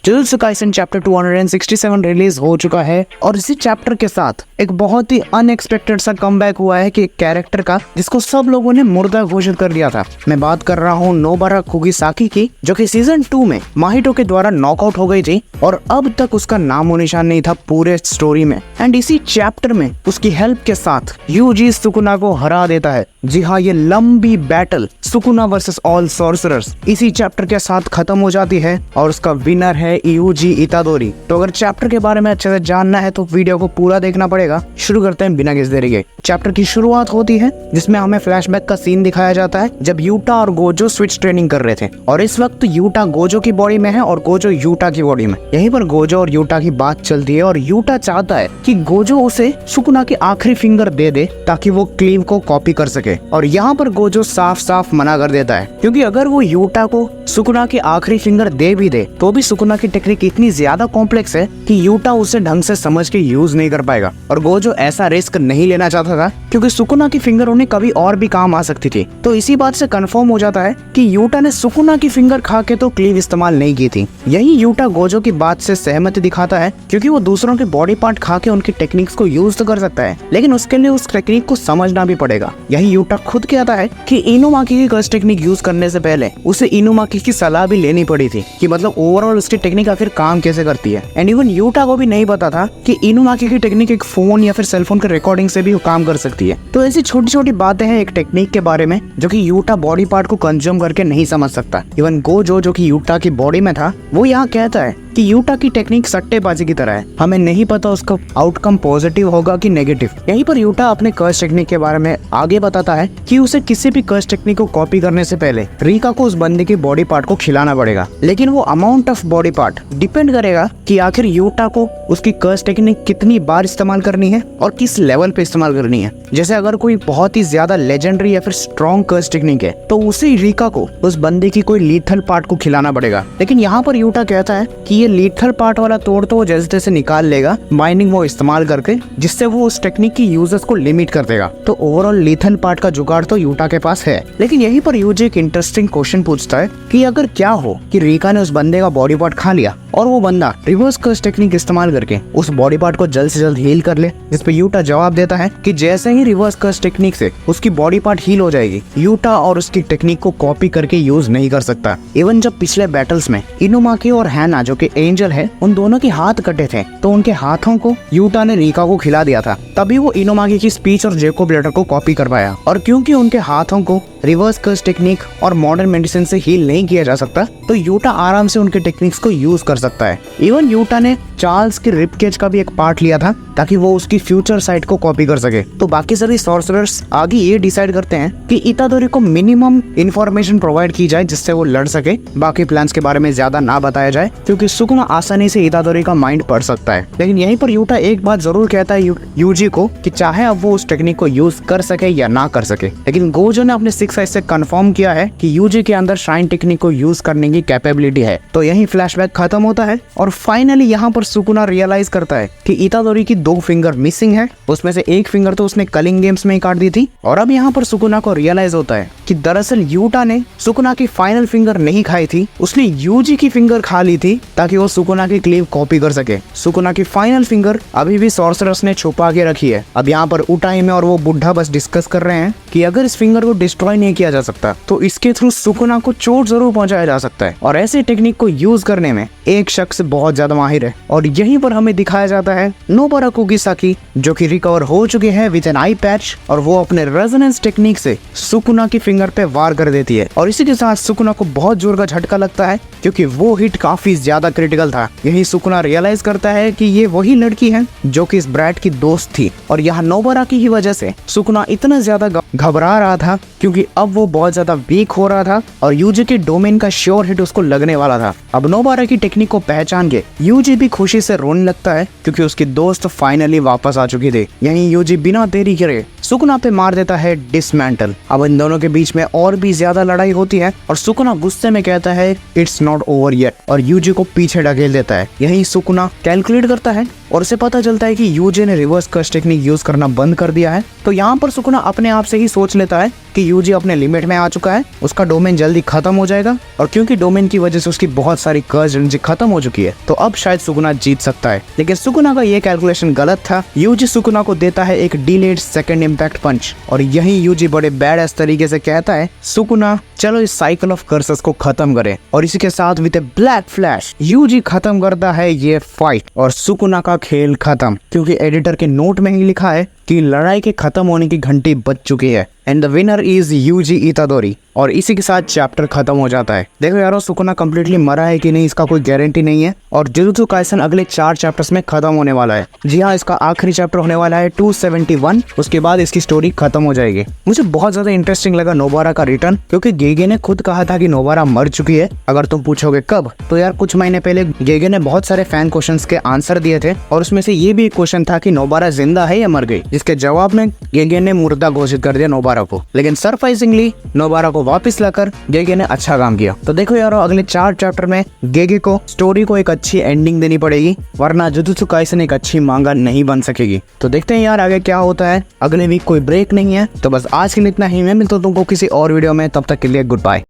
Jujutsu Kaisen chapter 267 release हो चुका है और इसी चैप्टर के साथ एक बहुत ही अनएक्सपेक्टेड सा कमबैक हुआ है कि एक कैरेक्टर का जिसको सब लोगों ने मुर्दा घोषित कर दिया था। मैं बात कर रहा हूँ नोबुरा कुगिसाकी की, जो कि सीजन 2 में माहितो के द्वारा नॉकआउट हो गई थी और अब तक उसका नामो निशान नहीं था पूरे स्टोरी में। एंड इसी चैप्टर में उसकी हेल्प के साथ यूजी सुकुना को हरा देता है। जी हाँ, ये लंबी battle Sukuna versus all sorcerers इसी चैप्टर के साथ खत्म हो जाती है और उसका विनर है यूजी इतादोरी। तो अगर चैप्टर के बारे में अच्छे से जानना है तो वीडियो को पूरा देखना पड़ेगा। शुरू करते हैं बिना किसी देरी के। चैप्टर की शुरुआत होती है जिसमें हमें फ्लैशबैक का सीन दिखाया जाता है जब यूटा और गोजो स्विच ट्रेनिंग कर रहे थे और इस वक्त यूटा गोजो की बॉडी में है और गोजो यूटा की बॉडी में। यहीं पर गोजो और यूटा की बात चलती है और यूटा चाहता है कि गोजो उसे सुकुना की आखिरी फिंगर दे दे ताकि वो क्लीव को कॉपी कर सके और यहाँ पर गोजो साफ साफ मना कर देता है, क्योंकि अगर वो यूटा को सुकुना की आखिरी फिंगर दे भी दे तो भी सुकुना की टेक्निक इतनी ज्यादा कॉम्प्लेक्स है कि यूटा उसे ढंग से समझ के यूज नहीं कर पाएगा। और गोजो ऐसा रिस्क नहीं लेना चाहता था क्योंकि सुकुना की फिंगर उन्हें कभी और भी काम आ सकती थी। तो इसी बात से कंफर्म हो जाता है कि यूटा ने सुकुना की फिंगर खा के तो क्लीव इस्तेमाल नहीं की थी। यही यूटा गोजो की बात से सहमति दिखाता है क्योंकि वो दूसरों के बॉडी पार्ट खा के उनकी टेक्निक्स को यूज तो कर सकता है, लेकिन उसके लिए उस टेक्निक को समझना भी पड़ेगा। यही यूटा खुद कहता है कि इनुमाकी की कर्स टेक्निक यूज करने से पहले उसे इनुमाकी की सलाह भी लेनी पड़ी थी कि मतलब ओवरऑल उसकी टेक्निक आखिर काम कैसे करती है। एंड इवन यूटा को भी नहीं पता था कि इनुमाकी की टेक्निक एक फोन या फिर सेलफोन के रिकॉर्डिंग से भी काम कर सकती है। तो ऐसी छोटी छोटी बातें हैं एक टेक्निक के बारे में जो कि यूटा बॉडी पार्ट को कंज्यूम करके नहीं समझ सकता। इवन गोजो जो कि यूटा की बॉडी में था वो यहाँ कहता है कि यूटा की टेक्निक सट्टेबाजी की तरह है, हमें नहीं पता उसका आउटकम पॉजिटिव होगा कि नेगेटिव। यहीं पर यूटा अपने कर्स टेक्निक के बारे में आगे बताता है कि उसे किसी भी कर्स टेक्निक को कॉपी करने से पहले रीका को उस बंदे के बॉडी पार्ट को खिलाना पड़ेगा, लेकिन वो amount of body part depend करेगा कि आखिर यूटा को उसकी कर्स टेक्निक कितनी बार इस्तेमाल करनी है और किस लेवल पे इस्तेमाल करनी है। जैसे अगर कोई बहुत ही ज्यादा लेजेंडरी या फिर स्ट्रॉन्ग कर्स टेक्निक है तो उसे रीका को उस बंदे की कोई लीथल पार्ट को खिलाना पड़ेगा। लेकिन यहाँ पर यूटा कहता है कि ये लीथल पार्ट वाला तोड़ तो वो जैसे तैसे निकाल लेगा माइनिंग वो इस्तेमाल करके, जिससे वो उस टेक्निक की यूजर्स को लिमिट कर देगा। तो ओवरऑल लीथल पार्ट का जुगाड़ तो यूटा के पास है। लेकिन यहीं पर यूजी एक इंटरेस्टिंग क्वेश्चन पूछता है कि अगर क्या हो कि रीका ने उस बंदे का बॉडी पार्ट खा लिया और वो बंदा रिवर्स कर्स टेक्निक इस्तेमाल करके उस बॉडी पार्ट को जल्द से जल्द हील कर ले। जिस पे यूटा जवाब देता है कि जैसे ही रिवर्स कर्स टेक्निक से उसकी बॉडी पार्ट हील हो जाएगी, यूटा और उसकी टेक्निक को कॉपी करके यूज नहीं कर सकता। इवन जब पिछले बैटल्स में इनुमाकी और हैना जो कि एंजल है उन दोनों के हाथ कटे थे तो उनके हाथों को यूटा ने रीका को खिला दिया था, तभी वो इनुमाकी की स्पीच और जेकोब लेटर को कॉपी कर पाया। और क्योंकि उनके हाथों को रिवर्स कर्स टेक्निक और मॉडर्न मेडिसिन से हील नहीं किया जा सकता तो यूटा आराम से उनके टेक्निक्स को यूज कर सकता है। इवन यूटा ने चार्ल्स की रिब केज का भी एक पार्ट लिया था ताकि वो उसकी फ्यूचर साइड को कॉपी कर सके। तो बाकी सभी सॉर्सरर्स आगे ये डिसाइड करते हैं कि इतादोरी को मिनिमम इंफॉर्मेशन प्रोवाइड की जाए जिससे वो लड़ सके, बाकी प्लान्स के बारे में ज्यादा ना बताया जाए क्योंकि सुकुना आसानी से इतादोरी का माइंड पढ़ सकता है। लेकिन यहीं पर यूटा एक बात जरूर कहता है यूजी को कि चाहे अब वो उस टेक्निक को यूज कर सके या ना कर सके, लेकिन गोजो ने अपने 6 आइज से कंफर्म किया है कि यूजी के अंदर शाइन टेक्निक को यूज करने की कैपेबिलिटी है। तो यही फ्लैशबैक खत्म होता है और फाइनली यहाँ पर सुकुना रियलाइज करता है कि इतादोरी की 2 फिंगर मिसिंग है, उसमें से एक फिंगर तो उसने कलिंग गेम्स में ही काट दी थी। और अब यहाँ पर सुकुना को रियलाइज होता है कि दरअसल यूटा ने सुकुना की फाइनल फिंगर नहीं खाई थी, उसने यूजी की फिंगर खा ली थी ताकि वो सुकुना की क्लीव कॉपी कर सके। सुकुना की फाइनल फिंगर अभी भी सॉर्सरर्स ने छुपा के रखी है। अब यहाँ पर उटाई में और वो बुढ़ा बस डिस्कस कर रहे हैं कि अगर इस फिंगर को डिस्ट्रॉय नहीं किया जा सकता तो इसके थ्रू सुकुना को चोट जरूर पहुंचाया जा सकता है और ऐसे टेक्निक को यूज करने में एक शख्स बहुत ज्यादा माहिर है। और यहीं पर हमें दिखाया जाता है नोबुरा कुगिसाकी जो कि रिकवर हो चुके हैं विद एन आई पैच और वो अपने रेजोनेंस टेक्निक से सुकुना की फिंगर पे वार कर देती है और इसी के साथ सुकुना को बहुत जोर का झटका लगता है क्योंकि वो हिट काफी ज्यादा क्रिटिकल था। यही सुकुना रियलाइज करता है कि ये वही लड़की है जो कि इस ब्रैट की दोस्त थी और यहाँ नोबुरा की ही वजह से सुकुना इतना ज्यादा घबरा रहा था क्योंकि अब वो बहुत ज्यादा वीक हो रहा था और यूजी के डोमेन का श्योर हिट उसको लगने वाला था। अब नोबुरा की टेक्निक को पहचान के यूजी भी खुशी से रोने लगता है क्योंकि उसकी दोस्त फाइनली वापस आ चुकी थी। यहीं यूजी बिना देरी करे सुकुना पे मार देता है डिसमेंटल। अब इन दोनों के बीच में और भी ज्यादा लड़ाई होती है और सुकुना गुस्से में कहता है इट्स नॉट ओवर येट और यूजी को पीछे ढकेल देता है। यहीं सुकुना कैलकुलेट करता है और उसे पता चलता है कि यूजी ने रिवर्स कर्स टेक्निक यूज करना बंद कर दिया है। तो यहाँ पर सुकुना अपने आप से ही सोच लेता है कि यूजी अपने लिमिट में आ चुका है, उसका डोमेन जल्दी खत्म हो जाएगा और क्योंकि डोमेन की वजह से उसकी बहुत सारी कर्स एनर्जी खत्म हो चुकी है तो अब शायद सुकुना जीत सकता है। लेकिन सुकुना का ये कैलकुलेशन गलत था। यूजी सुकुना को देता है एक डिलेड सेकंड इम्पैक्ट पंच और यही यूजी बड़े बैड एस तरीके से कहता है, सुकुना चलो इस साइकिल ऑफ कर्सेस को खत्म करें। और इसी के साथ with a black flash Yuji खत्म करता है ये फाइट और सुकुना का खेल खत्म, क्योंकि एडिटर के नोट में ही लिखा है कि लड़ाई के खत्म होने की घंटी बज चुकी है and the winner is UG इतादोरी। और इसी के साथ चैप्टर खत्म हो जाता है। देखो यारो, सुकुना कंप्लीटली मरा है कि नहीं इसका कोई गारंटी नहीं है और जुजुत्सु काइसन अगले 4 चैप्टर्स में खत्म होने वाला है। जी हाँ, इसका आखिरी चैप्टर होने वाला है 271, उसके बाद इसकी स्टोरी खत्म हो जाएगी। मुझे बहुत ज्यादा इंटरेस्टिंग लगा नोबारा का रिटर्न, क्योंकि गेगे ने खुद कहा था कि नोबारा मर चुकी है। अगर तुम पूछोगे कब, तो यार कुछ महीने पहले गेगे ने बहुत सारे फैन क्वेश्चंस के आंसर दिए थे और उसमें से ये भी एक क्वेश्चन था कि नोबारा जिंदा है या मर गई, जिसके जवाब में गेगे ने मुर्दा घोषित कर दिया नोबारा को। लेकिन सरप्राइजिंगली नोबारा को वापस लाकर गेगे ने अच्छा काम किया। तो देखो यारो, अगले 4 चैप्टर में गेगे को स्टोरी को एक अच्छी एंडिंग देनी पड़ेगी, वरना जुजुत्सु काइसन एक अच्छी मांगा नहीं बन सकेगी। तो देखते हैं यार आगे क्या होता है। अगले वीक कोई ब्रेक नहीं है। तो बस आज के लिए इतना ही। मैं मिलता हूं तुमको किसी और वीडियो में, तब तक के लिए गुड बाय।